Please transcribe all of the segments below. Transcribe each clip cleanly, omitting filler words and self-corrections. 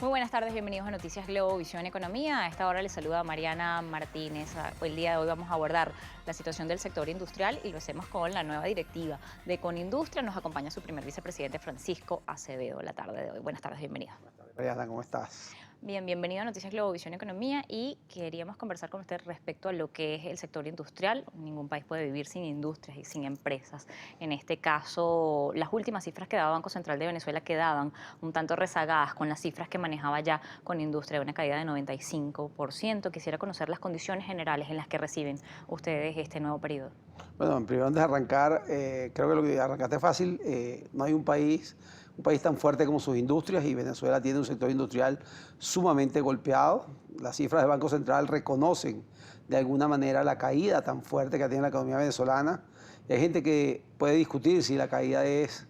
Muy buenas tardes, bienvenidos a Noticias Globo Visión Economía. A esta hora les saluda Mariana Martínez. El día de hoy vamos a abordar la situación del sector industrial y lo hacemos con la nueva directiva de Conindustria. Nos acompaña su primer vicepresidente, Francisco Acevedo, la tarde de hoy. Buenas tardes, bienvenido. Buenas tardes, Mariana, ¿cómo estás? Bien, bienvenido a Noticias Globo Visión Economía y queríamos conversar con usted respecto a lo que es el sector industrial. Ningún país puede vivir sin industrias y sin empresas. En este caso, las últimas cifras que daba Banco Central de Venezuela quedaban un tanto rezagadas con las cifras que manejaba ya Conindustria, una caída de 95%. Quisiera conocer las condiciones generales en las que reciben ustedes este nuevo periodo. Bueno, primero antes de arrancar, creo que lo que arrancaste es fácil. No hay un país tan fuerte como sus industrias y Venezuela tiene un sector industrial sumamente golpeado. Las cifras del Banco Central reconocen de alguna manera la caída tan fuerte que tiene la economía venezolana. Y hay gente que puede discutir si la caída es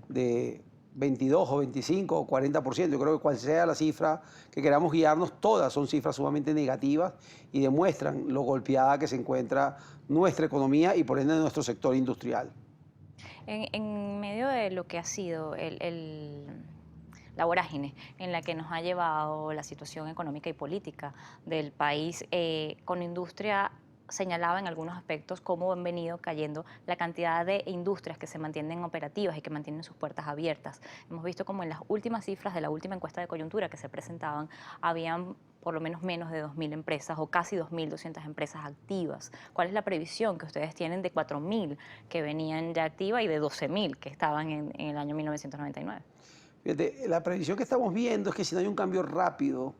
de 22 o 25 o 40%. Yo creo que cual sea la cifra que queramos guiarnos, todas son cifras sumamente negativas y demuestran lo golpeada que se encuentra nuestra economía y por ende nuestro sector industrial. En medio de lo que ha sido la vorágine en la que nos ha llevado la situación económica y política del país, Conindustria señalaba en algunos aspectos cómo han venido cayendo la cantidad de industrias que se mantienen operativas y que mantienen sus puertas abiertas. Hemos visto como en las últimas cifras de la última encuesta de coyuntura que se presentaban, habían por lo menos de 2.000 empresas o casi 2.200 empresas activas. ¿Cuál es la previsión que ustedes tienen de 4.000 que venían ya activas y de 12.000 que estaban en el año 1999? Fíjate, la previsión que estamos viendo es que si no hay un cambio rápido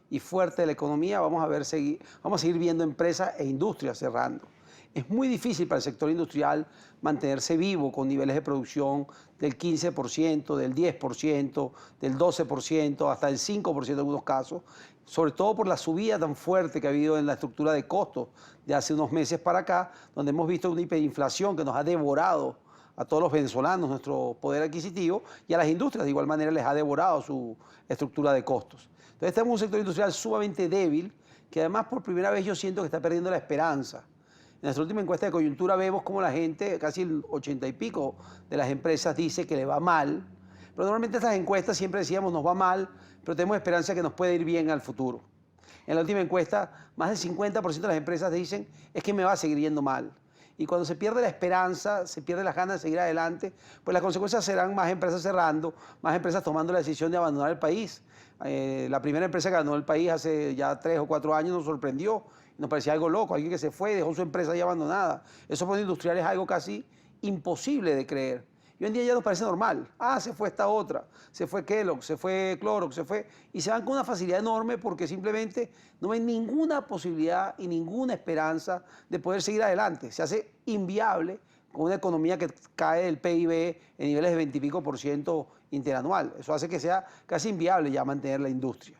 y fuerte de la economía, vamos a seguir viendo empresas e industrias cerrando. Es muy difícil para el sector industrial mantenerse vivo con niveles de producción del 15%, del 10%, del 12%, hasta del 5% en algunos casos, sobre todo por la subida tan fuerte que ha habido en la estructura de costos de hace unos meses para acá, donde hemos visto una hiperinflación que nos ha devorado a todos los venezolanos nuestro poder adquisitivo y a las industrias de igual manera les ha devorado su estructura de costos. Entonces tenemos un sector industrial sumamente débil que además por primera vez yo siento que está perdiendo la esperanza. En nuestra última encuesta de coyuntura vemos como la gente, casi el 80 y pico de las empresas dice que le va mal, pero normalmente estas encuestas siempre decíamos nos va mal, pero tenemos esperanza que nos puede ir bien al futuro. En la última encuesta, más del 50% de las empresas dicen es que me va a seguir yendo mal. Y cuando se pierde la esperanza, se pierde las ganas de seguir adelante, pues las consecuencias serán más empresas cerrando, más empresas tomando la decisión de abandonar el país. La primera empresa que abandonó el país hace ya 3 o 4 años nos sorprendió, nos parecía algo loco, alguien que se fue y dejó su empresa ahí abandonada. Eso para un industrial es algo casi imposible de creer. Y hoy en día ya nos parece normal. Ah, se fue esta otra, se fue Kellogg, se fue Clorox, se fue... Y se van con una facilidad enorme porque simplemente no hay ninguna posibilidad y ninguna esperanza de poder seguir adelante. Se hace inviable con una economía que cae del PIB en niveles de 20 y pico % interanual. Eso hace que sea casi inviable ya mantener la industria.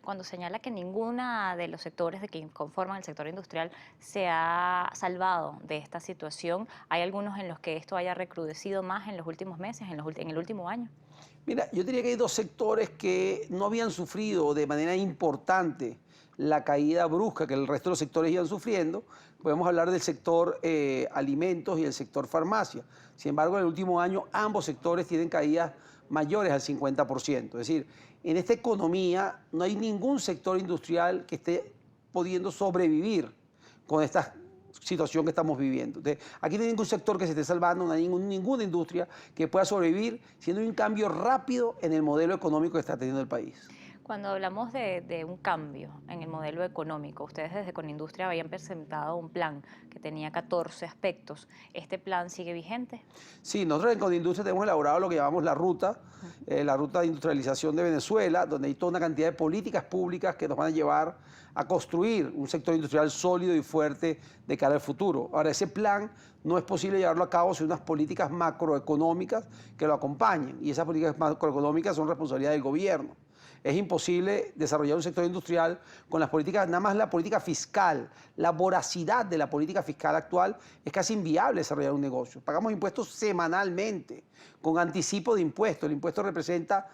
Cuando señala que ninguno de los sectores de que conforman el sector industrial se ha salvado de esta situación, ¿hay algunos en los que esto haya recrudecido más en los últimos meses, en el último año? Mira, yo diría que hay dos sectores que no habían sufrido de manera importante la caída brusca que el resto de los sectores iban sufriendo. Podemos hablar del sector alimentos y el sector farmacia. Sin embargo, en el último año ambos sectores tienen caídas mayores al 50%. Es decir, en esta economía no hay ningún sector industrial que esté pudiendo sobrevivir con esta situación que estamos viviendo. Entonces, aquí no hay ningún sector que se esté salvando, no hay ninguna industria que pueda sobrevivir siendo un cambio rápido en el modelo económico que está teniendo el país. Cuando hablamos de un cambio en el modelo económico, ustedes desde Conindustria habían presentado un plan que tenía 14 aspectos. ¿Este plan sigue vigente? Sí, nosotros en Conindustria tenemos elaborado lo que llamamos la ruta de industrialización de Venezuela, donde hay toda una cantidad de políticas públicas que nos van a llevar a construir un sector industrial sólido y fuerte de cara al futuro. Ahora, ese plan no es posible llevarlo a cabo sin unas políticas macroeconómicas que lo acompañen, y esas políticas macroeconómicas son responsabilidad del gobierno. Es imposible desarrollar un sector industrial con las políticas, nada más la política fiscal, la voracidad de la política fiscal actual, es casi inviable desarrollar un negocio. Pagamos impuestos semanalmente, con anticipo de impuestos. El impuesto representa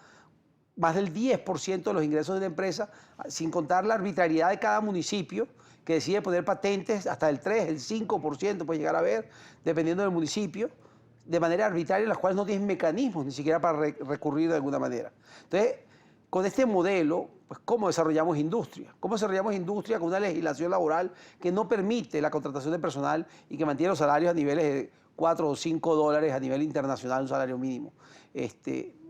más del 10% de los ingresos de la empresa, sin contar la arbitrariedad de cada municipio, que decide poner patentes hasta el 3, el 5% puede llegar a haber, dependiendo del municipio, de manera arbitraria, en las cuales no tienen mecanismos ni siquiera para recurrir de alguna manera. Entonces, con este modelo, pues, ¿cómo desarrollamos industria? ¿Cómo desarrollamos industria con una legislación laboral que no permite la contratación de personal y que mantiene los salarios a niveles de 4 o 5 dólares a nivel internacional, un salario mínimo? Es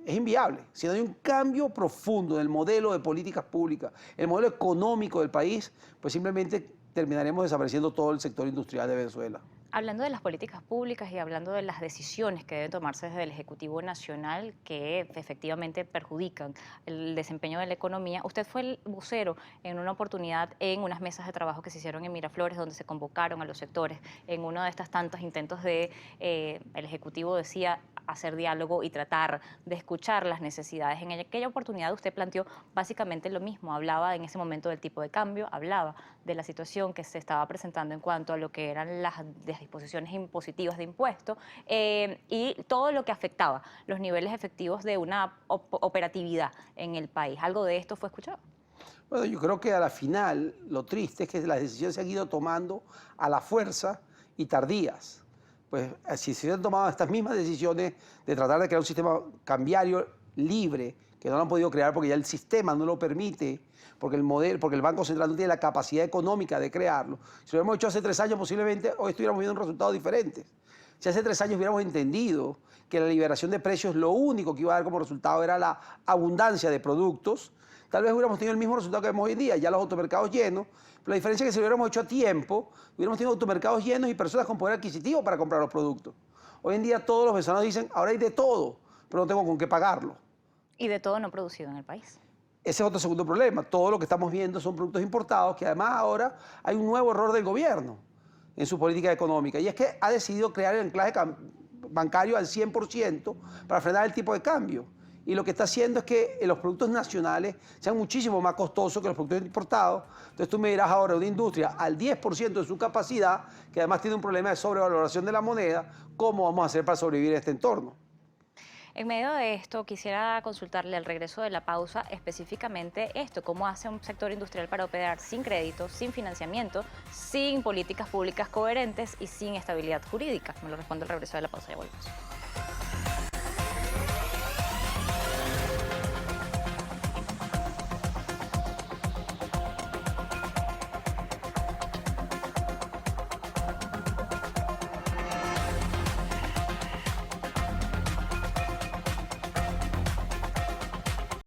inviable. Si no hay un cambio profundo en el modelo de políticas públicas, el modelo económico del país, pues simplemente terminaremos desapareciendo todo el sector industrial de Venezuela. Hablando de las políticas públicas y hablando de las decisiones que deben tomarse desde el Ejecutivo Nacional que efectivamente perjudican el desempeño de la economía, usted fue el vocero en una oportunidad en unas mesas de trabajo que se hicieron en Miraflores, donde se convocaron a los sectores. En uno de estos tantos intentos el Ejecutivo decía hacer diálogo y tratar de escuchar las necesidades. En aquella oportunidad usted planteó básicamente lo mismo, hablaba en ese momento del tipo de cambio, hablaba de la situación que se estaba presentando en cuanto a lo que eran las disposiciones impositivas de impuestos y todo lo que afectaba los niveles efectivos de una operatividad en el país. ¿Algo de esto fue escuchado? Bueno, yo creo que a la final lo triste es que las decisiones se han ido tomando a la fuerza y tardías. Pues si se hubieran tomado estas mismas decisiones de tratar de crear un sistema cambiario libre, que no lo han podido crear porque ya el sistema no lo permite, porque porque el Banco Central no tiene la capacidad económica de crearlo. Si lo hubiéramos hecho hace 3 años, posiblemente hoy estuviéramos viendo un resultado diferente. Si hace 3 años hubiéramos entendido que la liberación de precios lo único que iba a dar como resultado era la abundancia de productos, tal vez hubiéramos tenido el mismo resultado que vemos hoy en día, ya los automercados llenos. Pero la diferencia es que si lo hubiéramos hecho a tiempo, hubiéramos tenido automercados llenos y personas con poder adquisitivo para comprar los productos. Hoy en día todos los venezolanos dicen, ahora hay de todo, pero no tengo con qué pagarlo. Y de todo no producido en el país. Ese es otro segundo problema. Todo lo que estamos viendo son productos importados, que además ahora hay un nuevo error del gobierno en su política económica, y es que ha decidido crear el anclaje bancario al 100% para frenar el tipo de cambio. Y lo que está haciendo es que los productos nacionales sean muchísimo más costosos que los productos importados. Entonces tú me dirás ahora una industria al 10% de su capacidad, que además tiene un problema de sobrevaloración de la moneda, ¿cómo vamos a hacer para sobrevivir en este entorno? En medio de esto, quisiera consultarle al regreso de la pausa específicamente esto, cómo hace un sector industrial para operar sin crédito, sin financiamiento, sin políticas públicas coherentes y sin estabilidad jurídica. Me lo respondo al regreso de la pausa, ya volvemos.